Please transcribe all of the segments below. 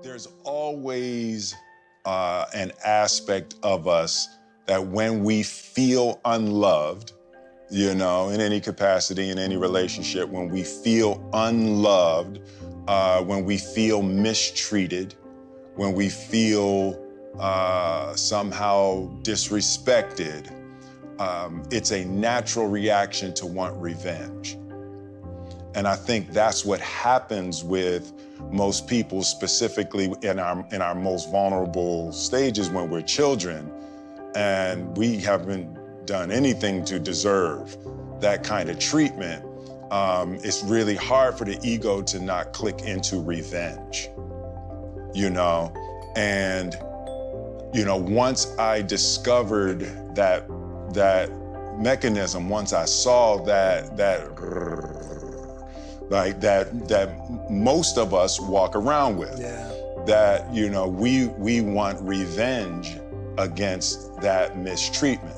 There's always an aspect of us that when we feel unloved, you know, in any capacity, in any relationship, when we feel unloved, when we feel mistreated, when we feel somehow disrespected, it's a natural reaction to want revenge. And I think that's what happens with most people, specifically in our most vulnerable stages when we're children, and we haven't done anything to deserve that kind of treatment. It's really hard for the ego to not click into revenge, you know? And, you know, once I discovered that mechanism, once I saw that most of us walk around with, that, you know, we want revenge against that mistreatment.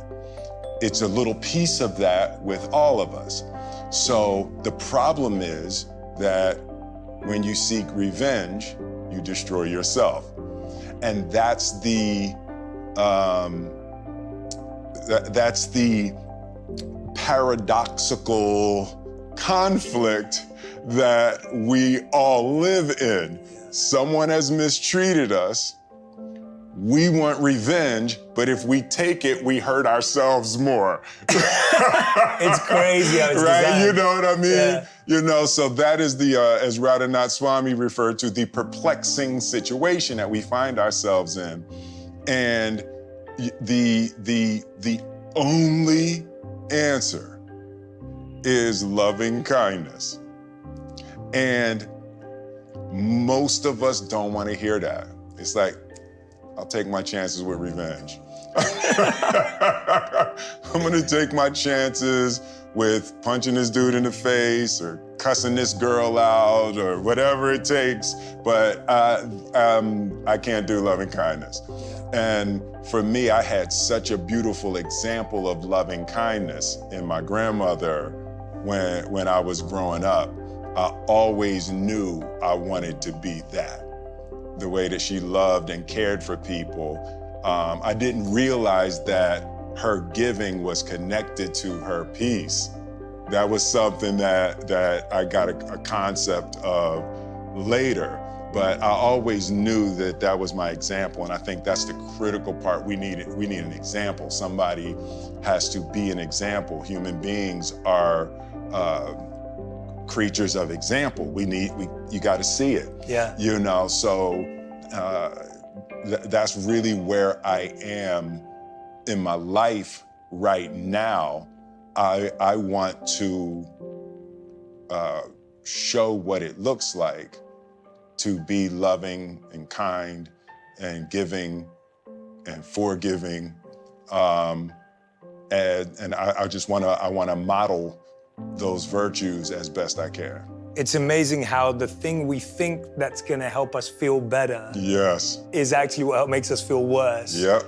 It's a little piece of that with all of us. So the problem is that when you seek revenge, you destroy yourself. And that's the paradoxical conflict that we all live in. Someone has mistreated us. We want revenge, but if we take it, we hurt ourselves more. It's crazy how it's right? designed. You know what I mean? Yeah. You know, so that is the, as Radhanath Swami referred to, the perplexing situation that we find ourselves in. And the only answer is loving kindness. And most of us don't want to hear that. It's like, I'll take my chances with revenge. I'm gonna take my chances with punching this dude in the face or cussing this girl out or whatever it takes, but I can't do loving kindness. And for me, I had such a beautiful example of loving kindness in my grandmother when I was growing up. I always knew I wanted to be that. The way that she loved and cared for people. I didn't realize that her giving was connected to her peace. That was something that I got a concept of later, but I always knew that that was my example, and I think that's the critical part. We need an example. Somebody has to be an example. Human beings are creatures of example. You got to see it. Yeah. You know, so that's really where I am in my life right now. I want to show what it looks like to be loving and kind and giving and forgiving, and I want to model those virtues as best I can. It's amazing how the thing we think that's gonna help us feel better is actually what makes us feel worse. Yep.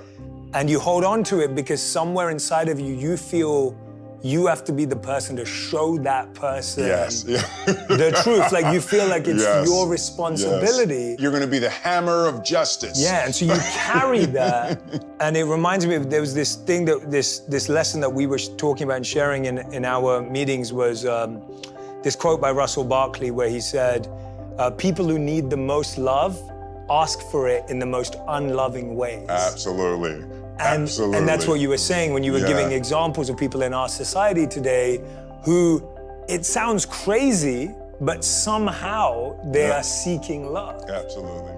And you hold on to it because somewhere inside of you, you feel you have to be the person to show that person the truth. Like you feel like it's your responsibility. Yes. You're gonna be the hammer of justice. Yeah, and so you carry that. And it reminds me of, there was this thing this lesson that we were talking about and sharing in our meetings was this quote by Russell Barkley where he said, people who need the most love ask for it in the most unloving ways. Absolutely. And that's what you were saying when you were giving examples of people in our society today who, it sounds crazy, but somehow they are seeking love. Absolutely.